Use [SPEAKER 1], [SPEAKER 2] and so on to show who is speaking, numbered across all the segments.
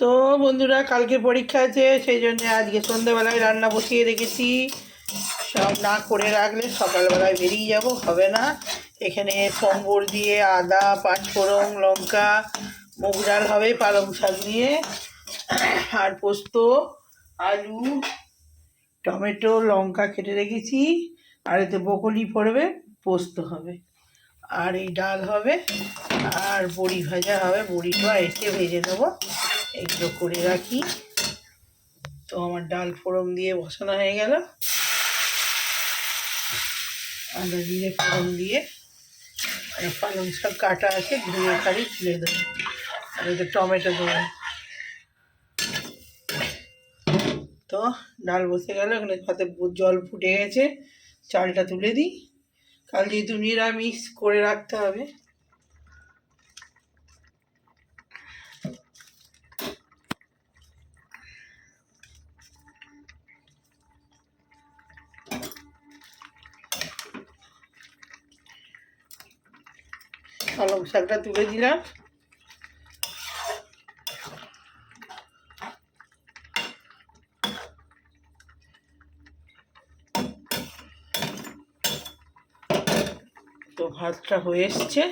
[SPEAKER 1] তো বন্ধুরা, কালকে পরীক্ষা আছে, সেই জন্য আজকে সন্ধ্যেবেলায় রান্না বসিয়ে রেখেছি। সব না করে রাখলে সকালবেলায় বেরিয়ে যাব, হবে না। এখানে সম্বর দিয়ে আদা, পাঁচফোড়ন, লঙ্কা, মুগ ডাল হবে, পালং শাক দিয়ে, আর পোস্ত, আলু, টমেটো, লঙ্কা কেটে রেখেছি। আর এতে বকলি পড়বে, পোস্ত হবে, আর এই ডাল হবে, আর বড়ি ভাজা হবে। বড়িটা এসে ভেজে নেবো, এগুলো করে রাখি। তো আমার ডাল ফোড়ন দিয়ে বসানো হয়ে গেল, আদা জিরে ফোড়ন দিয়ে। আর পালং শাক কাটা আছে, ধুয়ে খালি তুলে দেবো, আর এতে টমেটো দেবো। তো ডাল বসে গেল, এখানে ভাতে জল ফুটে গেছে, চালটা তুলে দিই। কাল যেহেতু নিরামিষ করে রাখতে হবে। পালং শাকটা তুলে দিলাম। তো ভাতটা হয়ে এসছে,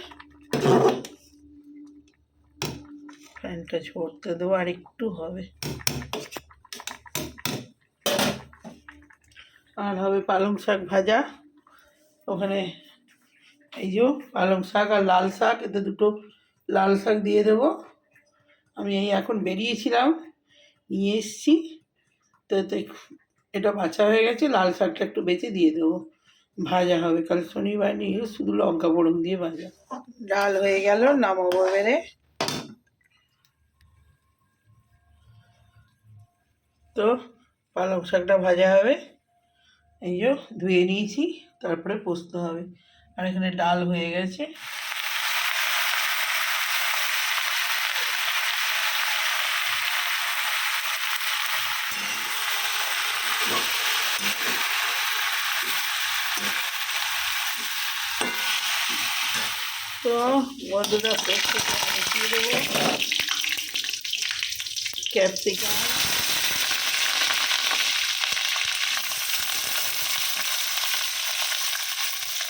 [SPEAKER 1] ফ্যানটা ছড়তে দেবো, আর একটু হবে। আর হবে পালং শাক ভাজা। ওখানে এই যে পালং শাক আর লাল শাক, এতে দুটো লাল শাক দিয়ে দেবো। আমি এই এখন বেরিয়েছিলাম, নিয়ে এসছি। তো এতে এটা বাছা হয়ে গেছে, লাল শাকটা একটু বেছে দিয়ে দেবো, ভাজা হবে। কাল শনিবার নিয়ে শুধু লঙ্কা ফোড়ন দিয়ে ভাজা। ডাল হয়ে গেল, নামাবো এবারে। তো পালং শাকটা ভাজা হবে, এই যে ধুয়ে নিয়েছি, তারপরে পোস্ত হবে। আর এখানে ডাল হয়ে গেছে। তো বন্ধুরা, পোস্তটা মিশিয়ে দেবো, ক্যাপসিকাম,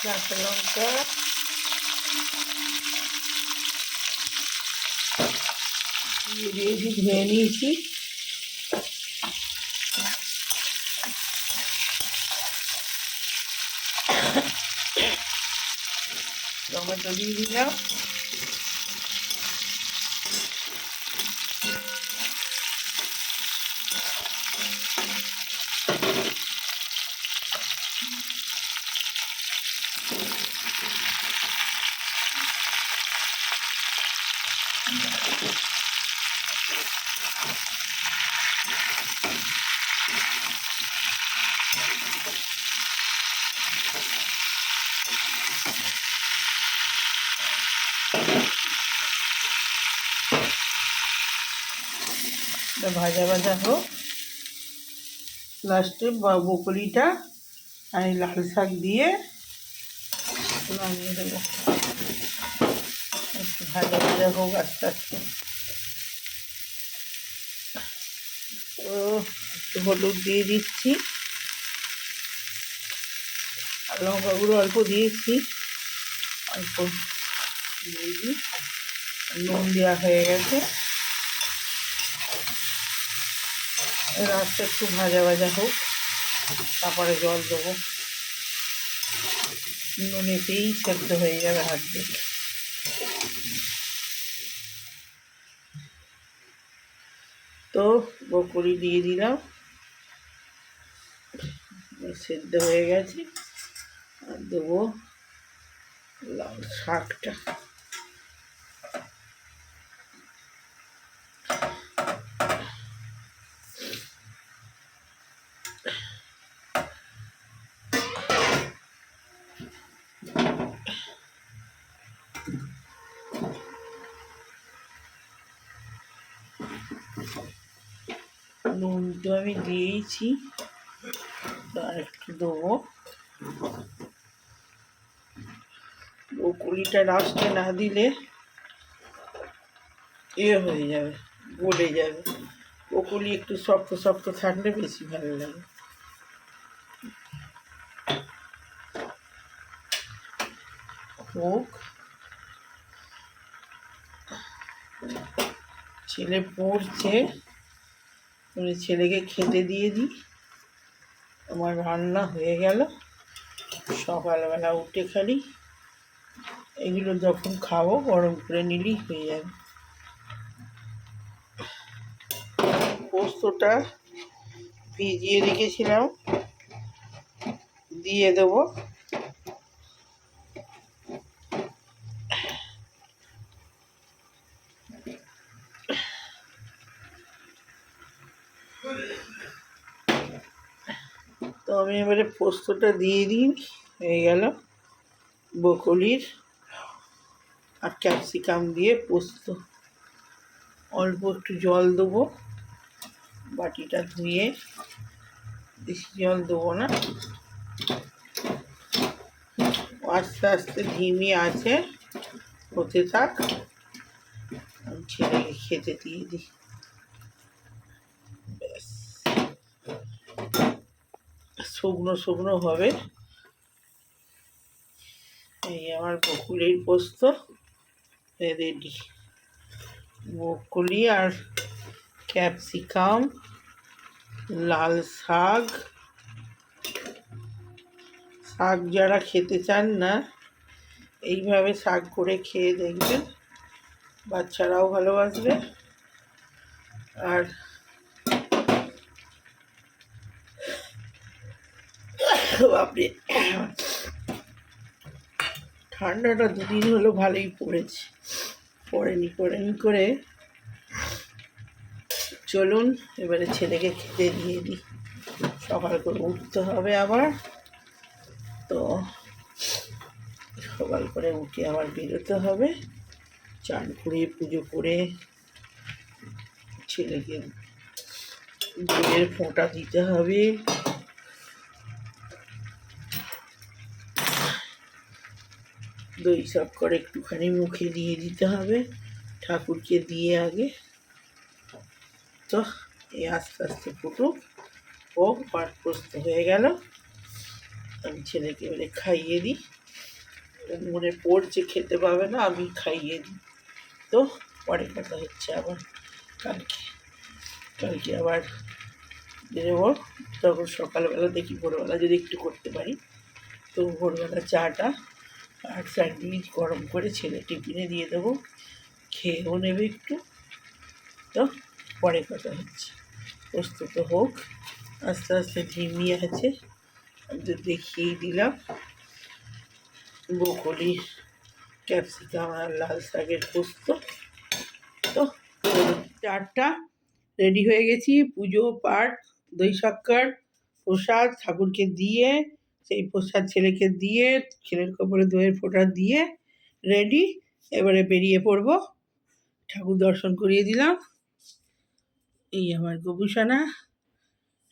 [SPEAKER 1] কাঁচা লঙ্কা, দিয়েছি, ধুয়ে নিয়েছি। টমেটো দিয়ে দিলাম। ভাজা ভাজা হোক, লাস্টে বকলিটা আর লাল শাক দিয়ে নামিয়ে দেবো। একটু ভাজা ভাজা হোক আস্তে আস্তে। ও একটু হলুদ দিয়ে দিচ্ছি, আর লঙ্কা গুঁড়ো অল্প দিয়েছি, অল্প দিয়ে দিই। নুন দেওয়া হয়ে গেছে, রাস্তা একটু ভাজা ভাজা হোক, তারপরে জল দেবো। নুনেতেই সেদ্ধ হয়ে যাবে হাত দিয়ে। তো বকরি দিয়ে দিলাম, সেদ্ধ হয়ে গেছে। আর দেবো লাল শাকটা। নুন তো আমি দিয়েছি, আর একটু দেবো। বকুলিটা লাস্টে না দিলে হয়ে যাবে, গলে যাবে। বকুলি একটু শক্ত শক্ত থাকলে বেশি ভালো লাগে। হোক, ছেলে পড়ছে, ছেলেকে খেতে দিয়ে দিই। আমার রান্না হয়ে গেল। সকালবেলা উঠে খালি এগুলো যখন খাবো গরম করে নিলেই হয়ে যাবে। পোস্তটা ভিজিয়ে রেখেছিলাম, দিয়ে দেবো। তো আমি এবারে পোস্তটা দিয়ে দিই। হয়ে গেল বকুলির আর ক্যাপসিকাম দিয়ে পোস্ত। অল্প একটু জল দেবো, বাটিটা ধুয়ে, বেশি জল দেবো না। আস্তে আস্তে ধিমি আছে হতে থাক, আমি ছেলেকে খেতে দিয়ে দিই। ব্যাস, শুকনো শুকনো হবে। এই আমার বকুলির পোস্ত রেডি। বকুলি আর ক্যাপসিকাম, লাল শাক। শাক যারা খেতে চান না, এইভাবে শাক করে খেয়ে দেখবেন, বাচ্চারাও ভালোবাসবে। আর আপনি ঠান্ডাটা দুদিন হলো ভালোই পড়েছে, পড়েনি করে চলুন এবারে ছেলেকে খেতে দিয়ে দিই। সকাল করে উঠতে হবে আবার, তো সকাল করে উঠে আবার বেরোতে হবে। চান করে পুজো করে ছেলেকে দুধের ফোঁটা দিতে হবে। দই সব করে একটুখানি মুখে দিয়ে দিতে হবে, ঠাকুরকে দিয়ে আগে। তো এই আস্তে আস্তে ফুটুক, হোক, পাট প্রস্তুত হয়ে গেল। আমি ছেলেকে এবারে খাইয়ে দিই। মনে পড়ছে খেতে পাবে না, আমি খাইয়ে দিই। তো পরে কথা হচ্ছে আবার কালকে আবার বেরোবো। তখন সকালবেলা দেখি ভোরবেলা যদি একটু করতে পারি, তো ভোরবেলা চাটা আর স্যান্ডউইচ গরম করে ছেলে টিফিনে দিয়ে দেবো, খেয়েও নেবে একটু। তো পরে কথা হচ্ছে, প্রস্তুত হোক। আস্তে আস্তে ঝিমি আছে, আমি তো দেখিয়েই দিলাম। বকুলি, ক্যাপসিকাম আর লাল শাকের পোস্ত। তো চারটা রেডি হয়ে গেছি। পুজো পাঠ, দই সক্কর, প্রসাদ ঠাকুরকে দিয়ে, সেই প্রসাদ ছেলেকে দিয়ে, ছেলের কপালে দইয়ের ফোঁটা দিয়ে রেডি। এবারে বেরিয়ে পড়ব। ঠাকুর দর্শন করিয়ে দিলাম। এই আমার গোপুসানা,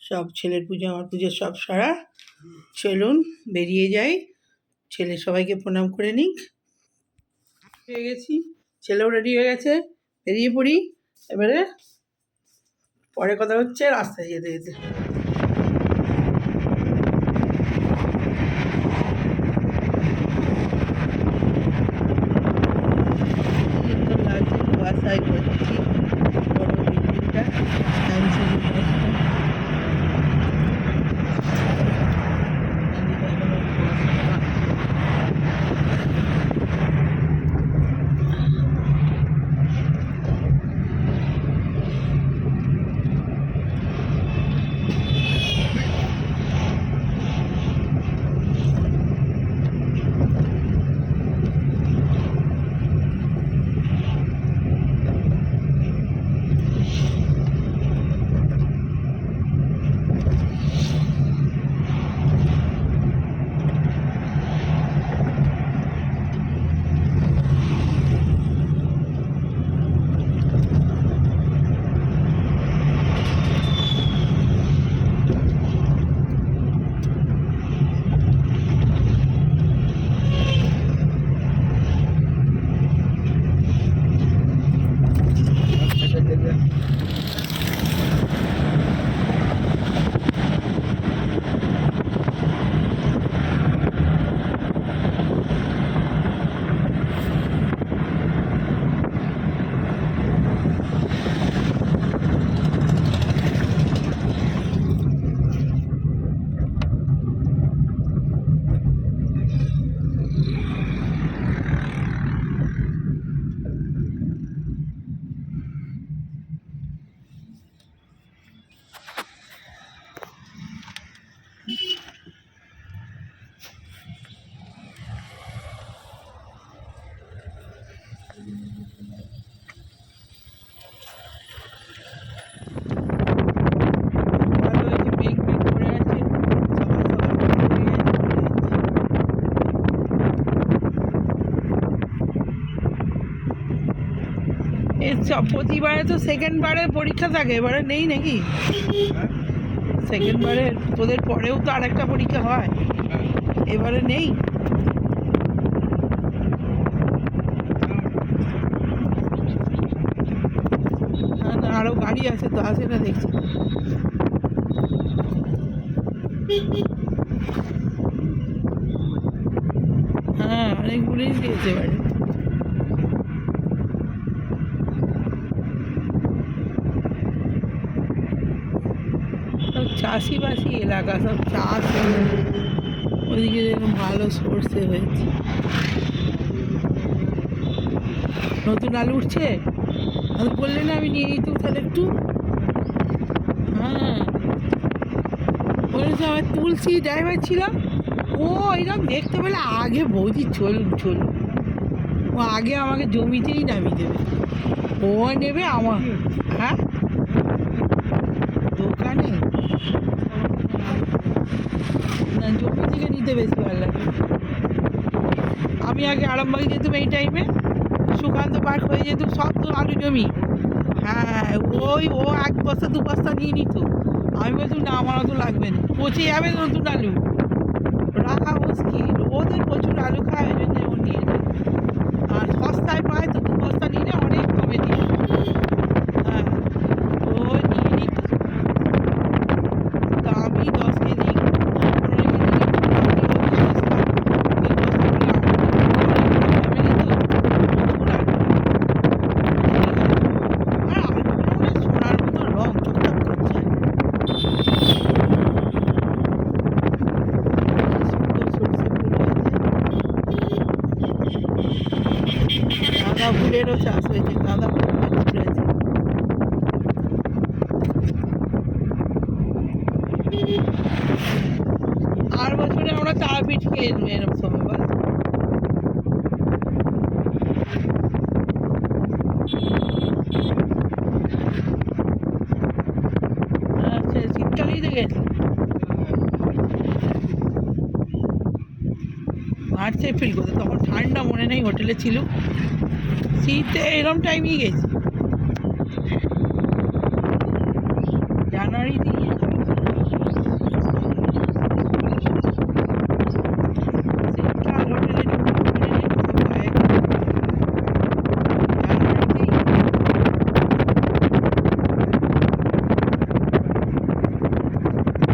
[SPEAKER 1] সব ছেলের পুজো আমার পুজো সব সারা। চলুন বেরিয়ে যাই, ছেলে সবাইকে প্রণাম করে নিক। হয়ে গেছি, ছেলেও রেডি হয়ে গেছে, বেরিয়ে পড়ি এবারে। পরে কথা হচ্ছে রাস্তায় যেতে যেতে। বাসায় করছি বড় বিল্ডিংটা, প্রতিবারে তো সেকেন্ড বারে পরীক্ষা থাকে, এবারে নেই নাকি? সেকেন্ড বারে তোদের পরেও তো আরেকটা পরীক্ষা হয়, এবারে নেই? না না, আরো গাড়ি আছে তো, আসে না দেখছি। হ্যাঁ, অনেকগুলোই দিয়েছে এবারে। সব চাষিবাসী এলাকা, সব চাষ ওইদিকে দেখুন ভালো সর্ষে হয়েছে। নতুন আলু উঠছে, আমি বললে না আমি নিয়ে নিতাম তাহলে একটু। হ্যাঁ, বলেছে আমার তুলসী ড্রাইভার ছিল, ও এরকম দেখতে পেলে আগে বৌদি চলুন চলুন, ও আগে আমাকে জমিতেই নামিয়ে দেবে, ও নেবে আমার। হ্যাঁ, দোকানে না, জমি থেকে নিতে বেশি ভালো লাগে। আমি আগে আরামবাগে যেতাম এই টাইমে, সুকান্ত পার্ক হয়ে যেতাম, সব তো আলু জমি। হ্যাঁ, ও 1 বস্তা 2 বস্তা নিয়ে নিত। আমি বলতাম না, আমার অত লাগবে না, পচে যাবে নতুন আলু, রাখা মুশকিল। ওদের প্রচুর আলু খায়, ওই জন্য ও নিয়ে যায়। আর সস্তায় পায় তো, 2 বস্তা নিলে অনেক কমে দিয়ে। হ্যাঁ, ও নিয়ে নিত। তা আমি 10 কেজি 15 কেজি সোনার মতো রং চকচক করছে। গাঁদা ফুলেরও চাষ হয়েছে, গাঁদা ফুল হয়েছে। আর বছরে আমরা তারাপীঠ খেয়ে এরকম সময় বল। আচ্ছা, শীতকালেই তো গেছি, মার্চ এপ্রিল কোথায়, তখন ঠান্ডা মনে নেই, হোটেলে ছিল। শীতে এরকম টাইমেই গেছি, জানুয়ারিতেই গেছি। শীতকাল হোটেলে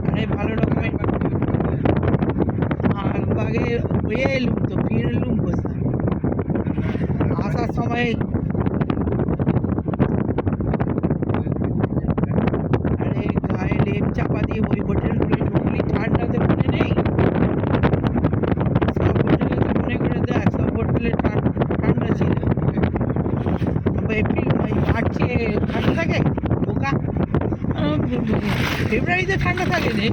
[SPEAKER 1] আরে ভালো রকমের আরামবাগে হয়ে এলুম তো, ফিরলুম কোথায়? আসার সময় আরে গায়ে লেপ চাপা দিয়ে ওই হোটেলগুলো ঢুকলি, ঠান্ডাতে মনে নেই, সব হোটেলে তো মনে করে দেখ, সব হোটেলে ঠান্ডা ছিল। এপ্রিল মার্চে ঠান্ডা থাকে বোকা, ফেব্রুয়ারিতে ঠান্ডা থাকে রে।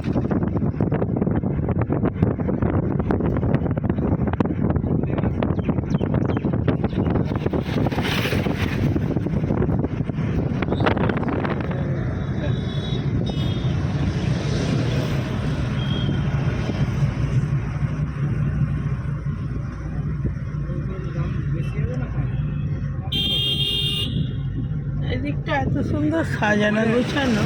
[SPEAKER 1] এদিকটা এত সুন্দর সাজানো গোছানো।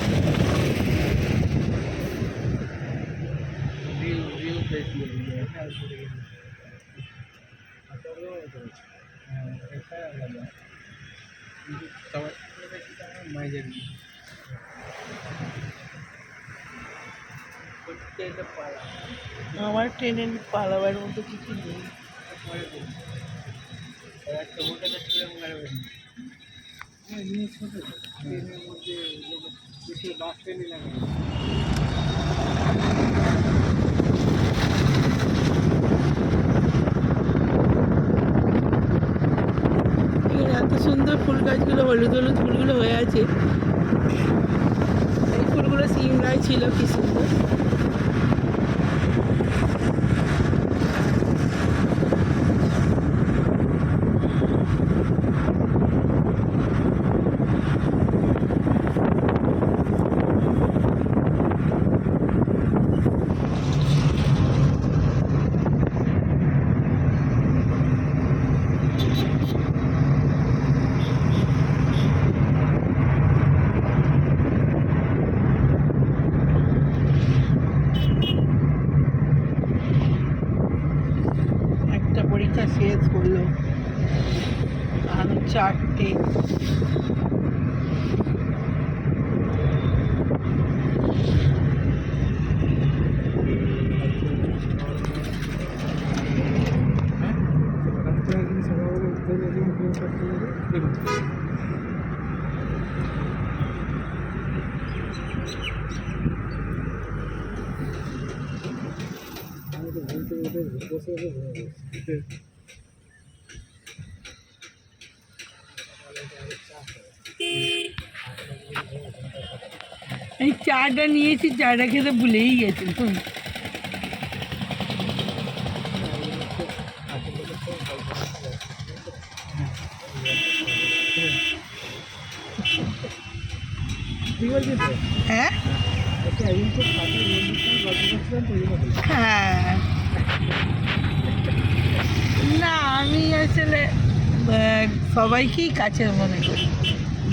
[SPEAKER 1] আমার ট্রেনে পালাবার মতো কিছু নেই। এত সুন্দর ফুল গাছগুলো, হলুদ হলুদ ফুলগুলো হয়ে আছে, এই ফুলগুলো সিমলায় ছিল, কি সুন্দর।
[SPEAKER 2] এই চাটা নিয়েছি, চাটা খেতে ভুলেই গেছি।
[SPEAKER 1] হ্যাঁ হ্যাঁ, না আমি আসলে সবাইকেই কাছের মনে করি।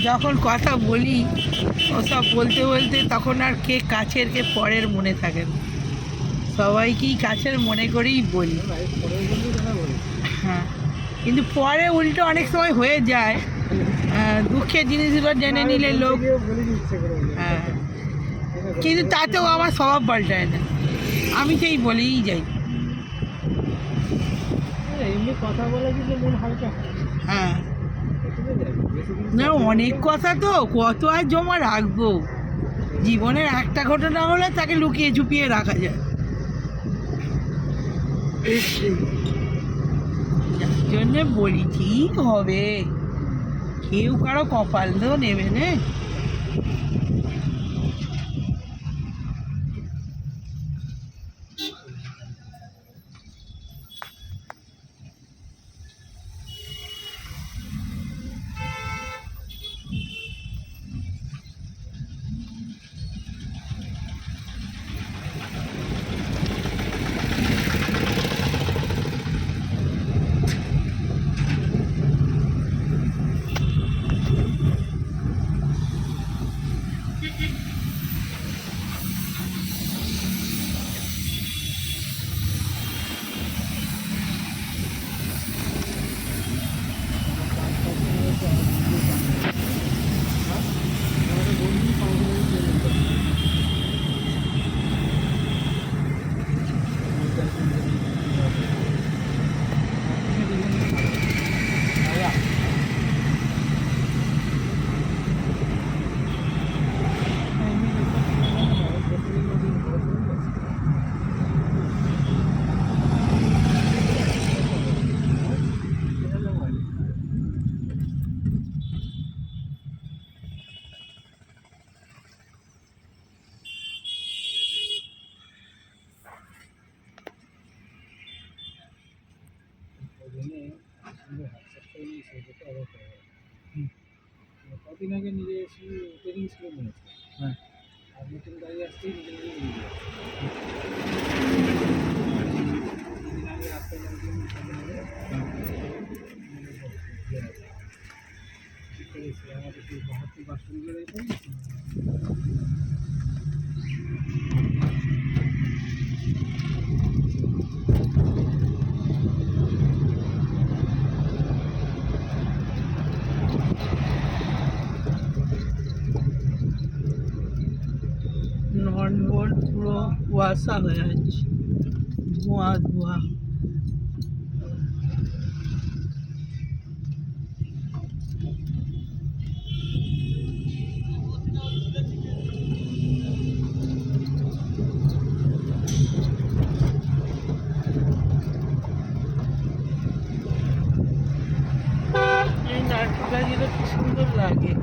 [SPEAKER 1] যখন কথা বলি ওসব বলতে বলতে তখন আর কে কাছের কে পরের মনে থাকে না, সবাইকেই কাছের মনে করেই বলি। হ্যাঁ, কিন্তু পরে উল্টো অনেক সময় হয়ে যায়, দুঃখের জিনিসগুলো জেনে নিলে লোক। হ্যাঁ, কিন্তু তাতেও আমার স্বভাব পাল্টায় না, আমি সেই বলেই যাই।
[SPEAKER 3] কথা বলে কিন্তু মন হালকা।
[SPEAKER 1] হ্যাঁ, না অনেক কথা তো কত আর জমা রাখবো, জীবনের একটা ঘটনা হলে তাকে লুকিয়ে চুপিয়ে রাখা যায়। যার জন্যে বলি ঠিক হবে, কেউ কারো কপাল তো নেবে না।
[SPEAKER 3] কদিন আগে নিজে ট্রেনিং ছিল মনে হচ্ছে। হ্যাঁ, আর নতুন গাড়ি আসতেই নিজে নিজে নিয়ে যাচ্ছে। কদিন আগে রাস্তায় আমাদের সেই 72 বাসগুলো রয়েছে।
[SPEAKER 1] ননবোর্ড পুরো কুয়াশা হয়ে আছে, ধোঁয়া ধোঁয়া। এই নারকেল গাছগুলো কি সুন্দর লাগে।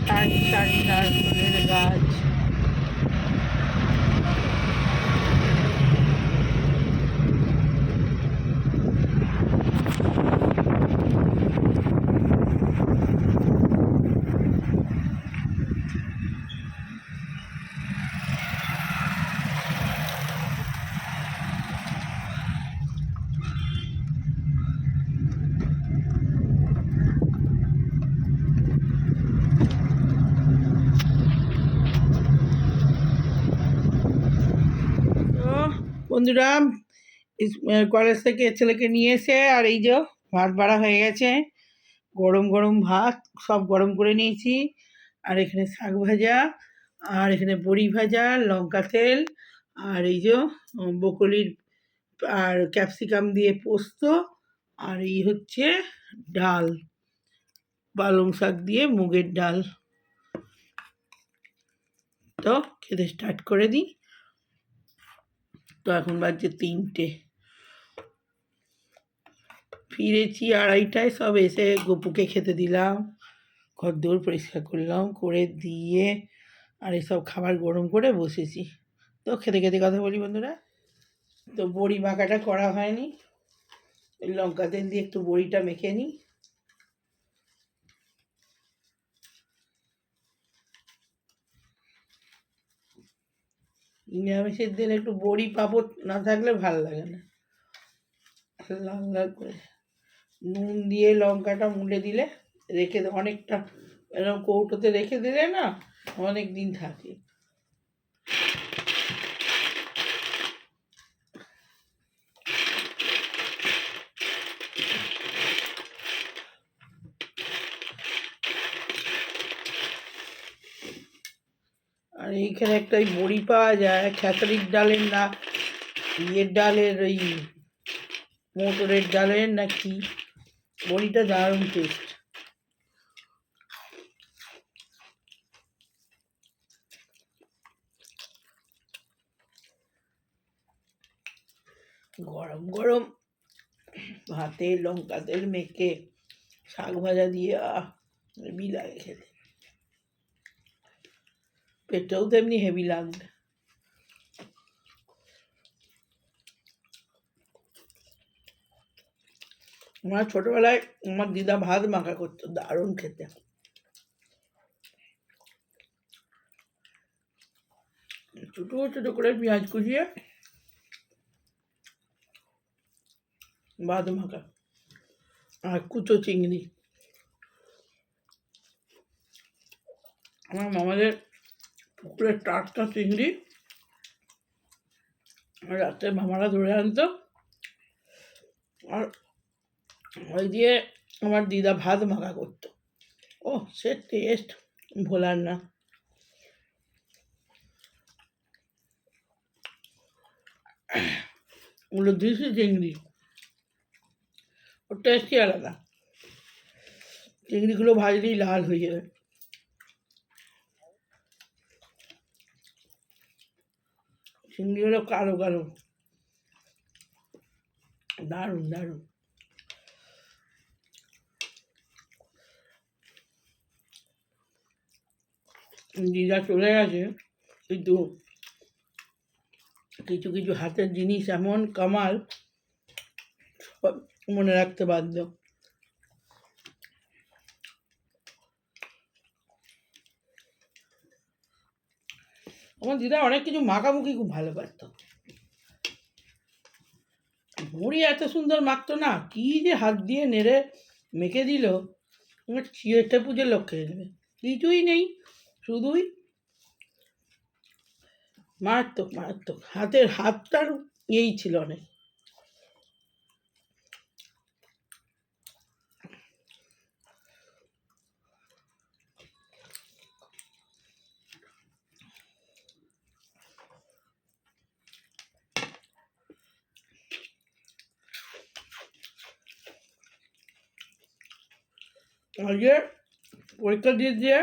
[SPEAKER 1] সারি সারি নারকেলের গাছ। বন্ধুরা, কলেজ থেকে ছেলেকে নিয়ে এসে আর এই যে ভাত বাড়া হয়ে গেছে, গরম গরম ভাত সব গরম করে নিয়েছি। আর এখানে শাক ভাজা, আর এখানে বড়ি ভাজা, লঙ্কা তেল, আর এই যে বকলির আর ক্যাপসিকাম দিয়ে পোস্ত, আর এই হচ্ছে ডাল, পালং শাক দিয়ে মুগের ডাল। তো খেতে স্টার্ট করে দিই। তো এখন বাজছে 3টে, ফিরেছি 2:30টায়, সব এসে গপুকে খেতে দিলাম, ঘর দৌড় পরিষ্কার করলাম, করে দিয়ে আর এসব খাবার গরম করে বসেছি। তো খেতে খেতে কথা বলি বন্ধুরা। তো বড়ি মাখাটা করা হয়নি, ওই লঙ্কা তেল দিয়ে একটু বড়িটা মেখে নিই। নিরামিষের দিন একটু বড়ি পাঁপড় না থাকলে ভালো লাগে না। লাল লাল করে নুন দিয়ে লঙ্কাটা মুড়ে দিলে, রেখে অনেকটা এরকম কৌটোতে রেখে দিলে না অনেক দিন থাকে। আর এইখানে একটা ওই বড়ি পাওয়া যায় খেসারির ডালের, না ইয়ের ডালের, ওই মোটরের ডালের না কি, বড়িটা দারুণ টেস্ট। গরম গরম ভাতে লঙ্কা তেল মেখে শাক ভাজা দিয়ে হেভি লাগে খেতে, পেটেও তেমনি হেভি লাগবে। আমার ছোটবেলায় আমার দিদা ভাত মাখা করতো, দারুণ খেতে। ছোটো ছোটো করে পেঁয়াজ কুচিয়ে ভাত মাখা, আর কুচো চিংড়ি। আমার মামাদের পুকুরের টাটকা চিংড়ি রাত্রে মামারা ধরে আনতো, আর ওই দিয়ে আমার দিদা ভাত মাখা করতো। ও সে টেস্ট ভোলার না। ওগুলো দেশি চিংড়ি, ওর টেস্টই আলাদা। চিংড়িগুলো ভাজলেই লাল হয়ে যাবে। চিংড়ি হলো কালো কালো, দারুণ দারুণ। দিদা চলে গেছে, কিন্তু কিছু কিছু হাতের জিনিস এমন কামাল, সব মনে রাখতে বাধ্য। আমার দিদা অনেক কিছু মাখামুখি খুব ভালো পারতো। বড়ি এত সুন্দর মাখতো না, কি যে হাত দিয়ে নেড়ে মেখে দিল, আমার চিড়েটা পুজোর লক্ষ্যে নেবে, কিছুই নেই, শুধুই মারাত্মক মারাত্মক। হাতটার এই ছিল অনেক। আজকে পরীক্ষা দিয়ে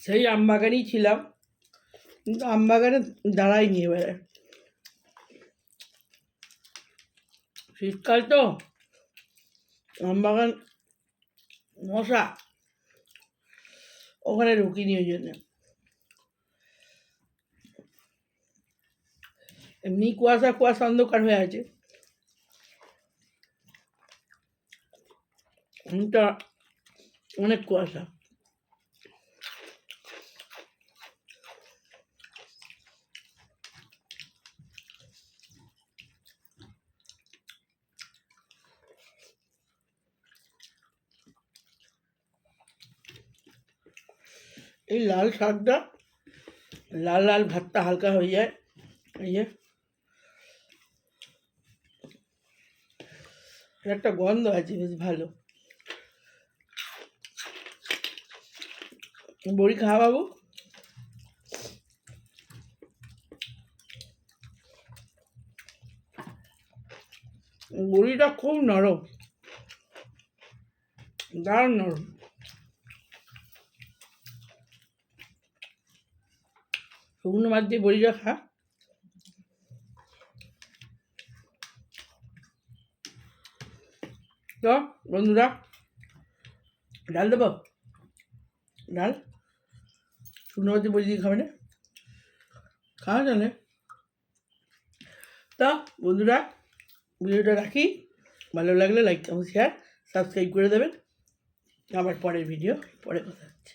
[SPEAKER 1] সেই আমবাগানেই ছিলাম, কিন্তু আমবাগানে দাঁড়াইনি এবারে। শীতকাল তো, আমবাগান মশা, ওখানে ঢুকিনি ওই জন্য। এমনি কুয়াশা কুয়াশা অন্ধকার হয়ে আছে, এটা অনেক কুয়াশা। এই লাল শাকটা, লাল লাল ভাতটা হালকা হয়ে যায়, এই যে একটা গন্ধ আছে বেশ ভালো। বড়ি খাওয়া বাবু। বড়িটা খুব নরম, দারুণ নরম। শুকনো মাছ দিয়ে বড়িটা খা। তো বন্ধুরা, ডাল দেবো? ডাল শুকনো মাছ দিয়ে বড়ি দিয়ে খাবে না? খাওয়া জানে। তা বন্ধুরা, ভিডিওটা রাখি। ভালো লাগলে লাইক কমেন্ট শেয়ার সাবস্ক্রাইব করে দেবেন। আবার পরের ভিডিও পরে কথা হচ্ছে।